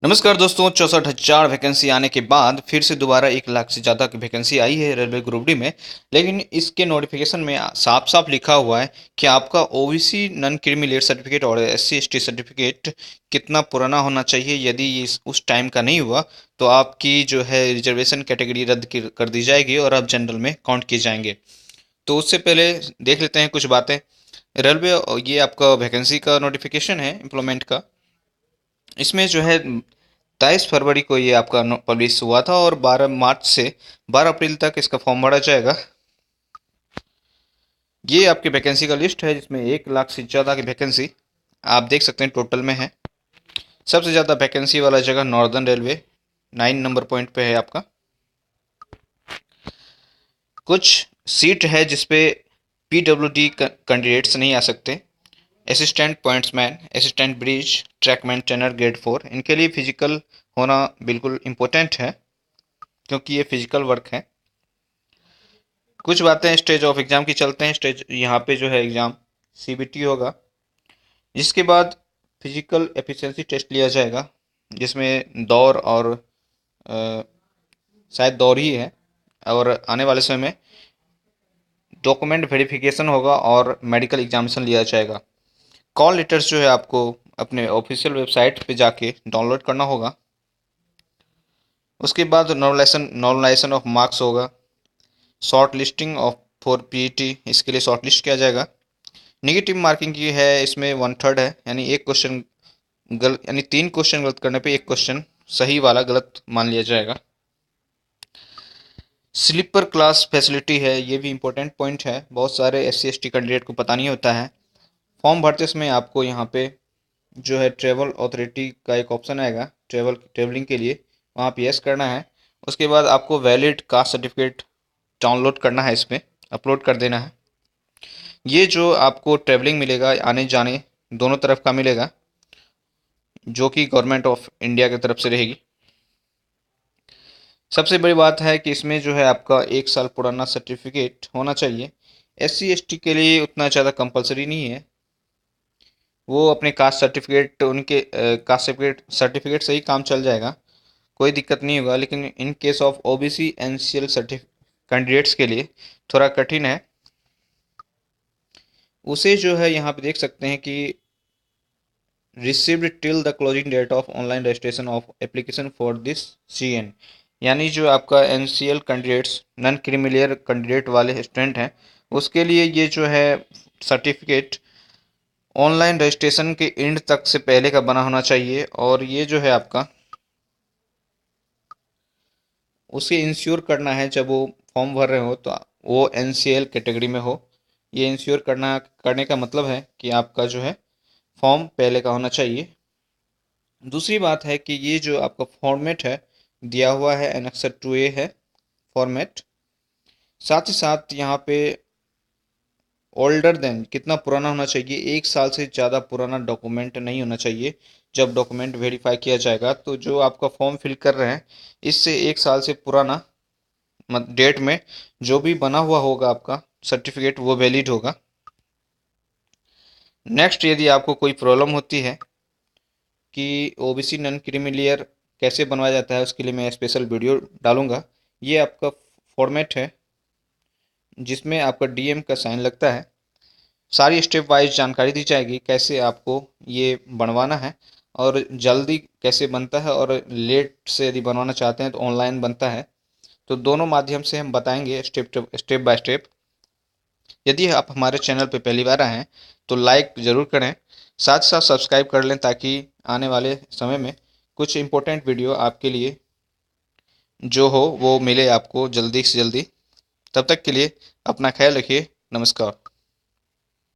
नमस्कार दोस्तों, 64,000 वैकेंसी आने के बाद फिर से दोबारा 1 लाख से ज़्यादा की वैकेंसी आई है रेलवे ग्रुप डी में। लेकिन इसके नोटिफिकेशन में साफ साफ लिखा हुआ है कि आपका OBC non creamy layer certificate और एससी एसटी सर्टिफिकेट कितना पुराना होना चाहिए। यदि ये उस टाइम का नहीं हुआ तो आपकी जो है रिजर्वेशन कैटेगरी रद्द कर दी जाएगी और आप जनरल में काउंट किए जाएंगे। तो उससे पहले देख लेते हैं कुछ बातें। रेलवे ये आपका वैकेंसी का नोटिफिकेशन है एम्प्लॉयमेंट का। इसमें जो है 23 फरवरी को ये आपका पब्लिश हुआ था और 12 मार्च से 12 अप्रैल तक इसका फॉर्म भरा जाएगा। ये आपकी वैकेंसी का लिस्ट है जिसमें 1 लाख से ज़्यादा की वैकेंसी आप देख सकते हैं टोटल में है। सबसे ज़्यादा वैकेंसी वाला जगह नॉर्दर्न रेलवे 9 नंबर पॉइंट पे है आपका। कुछ सीट है जिसपे पीडब्ल्यूडी कैंडिडेट्स नहीं आ सकते। Assistant pointsman, assistant bridge, trackman, trainer grade 4, इनके लिए फिजिकल होना बिल्कुल इम्पोर्टेंट है क्योंकि ये फिजिकल वर्क है। कुछ बातें स्टेज ऑफ एग्ज़ाम की चलते हैं। स्टेज यहाँ पे जो है एग्ज़ाम सीबीटी होगा, जिसके बाद फिजिकल एफिशिएंसी टेस्ट लिया जाएगा जिसमें दौड़ और शायद दौड़ ही है। और आने वाले समय में डॉक्यूमेंट वेरिफिकेशन होगा और मेडिकल एग्जामिनेशन लिया जाएगा। कॉल लेटर्स जो है आपको अपने ऑफिशियल वेबसाइट पे जाके डाउनलोड करना होगा। उसके बाद नॉर्मलाइजेशन ऑफ मार्क्स होगा। Short listing of for PET, इसके लिए शॉर्ट लिस्ट किया जाएगा। निगेटिव मार्किंग की है, इसमें 1/3 है, यानी एक क्वेश्चन गलत, यानी 3 क्वेश्चन गलत करने पे एक क्वेश्चन सही वाला गलत मान लिया जाएगा। स्लीपर क्लास फैसिलिटी है, ये भी इम्पोर्टेंट पॉइंट है। बहुत सारे एससी एसटी कैंडिडेट को पता नहीं होता है। फॉर्म भरते समय आपको यहाँ पे जो है ट्रेवल अथॉरिटी का एक ऑप्शन आएगा ट्रेवलिंग के लिए, वहाँ पे यस करना है। उसके बाद आपको वैलिड कास्ट सर्टिफिकेट डाउनलोड करना है, इसमें अपलोड कर देना है। ये जो आपको ट्रेवलिंग मिलेगा आने जाने दोनों तरफ का मिलेगा, जो कि गवर्नमेंट ऑफ इंडिया की तरफ से रहेगी। सबसे बड़ी बात है कि इसमें जो है आपका 1 साल पुराना सर्टिफिकेट होना चाहिए। एससी एसटी के लिए उतना ज़्यादा कंपलसरी नहीं है, वो अपने कास्ट सर्टिफिकेट उनके कास्ट सर्टिफिकेट से ही काम चल जाएगा, कोई दिक्कत नहीं होगा। लेकिन in case of OBC NCL certificate candidates के लिए थोड़ा कठिन है। उसे जो है यहाँ पे देख सकते हैं कि received till the closing date of online registration of application for this CN, यानी जो आपका NCL candidates non creamy layer candidate वाले स्टूडेंट हैं उसके लिए ये जो है सर्टिफिकेट ऑनलाइन रजिस्ट्रेशन के एंड तक से पहले का बना होना चाहिए। और ये जो है आपका उसे इंश्योर करना है जब वो फॉर्म भर रहे हो तो वो एनसीएल कैटेगरी में हो। ये इंश्योर करने का मतलब है कि आपका जो है फॉर्म पहले का होना चाहिए। दूसरी बात है कि ये जो आपका फॉर्मेट है दिया हुआ है एनेक्सर 2A है फॉर्मेट। साथ ही साथ यहाँ पे ओल्डर देन कितना पुराना होना चाहिए, 1 साल से ज़्यादा पुराना डॉक्यूमेंट नहीं होना चाहिए। जब डॉक्यूमेंट वेरीफाई किया जाएगा तो जो आपका फॉर्म फिल कर रहे हैं इससे 1 साल से पुराना डेट में जो भी बना हुआ होगा आपका सर्टिफिकेट वो वैलिड होगा। नेक्स्ट, यदि आपको कोई प्रॉब्लम होती है कि ओबीसी नॉन क्रीमी लेयर कैसे बनवाया जाता है उसके लिए मैं स्पेशल वीडियो डालूंगा। ये आपका फॉर्मेट है जिसमें आपका डीएम का साइन लगता है। सारी स्टेप वाइज जानकारी दी जाएगी कैसे आपको ये बनवाना है और जल्दी कैसे बनता है, और लेट से यदि बनवाना चाहते हैं तो ऑनलाइन बनता है। तो दोनों माध्यम से हम बताएंगे स्टेप बाय स्टेप। यदि आप हमारे चैनल पर पहली बार आए हैं तो लाइक ज़रूर करें, साथ साथ सब्सक्राइब कर लें ताकि आने वाले समय में कुछ इम्पोर्टेंट वीडियो आपके लिए जो हो वो मिले आपको जल्दी से जल्दी। तब तक के लिए अपना ख्याल रखिए। नमस्कार।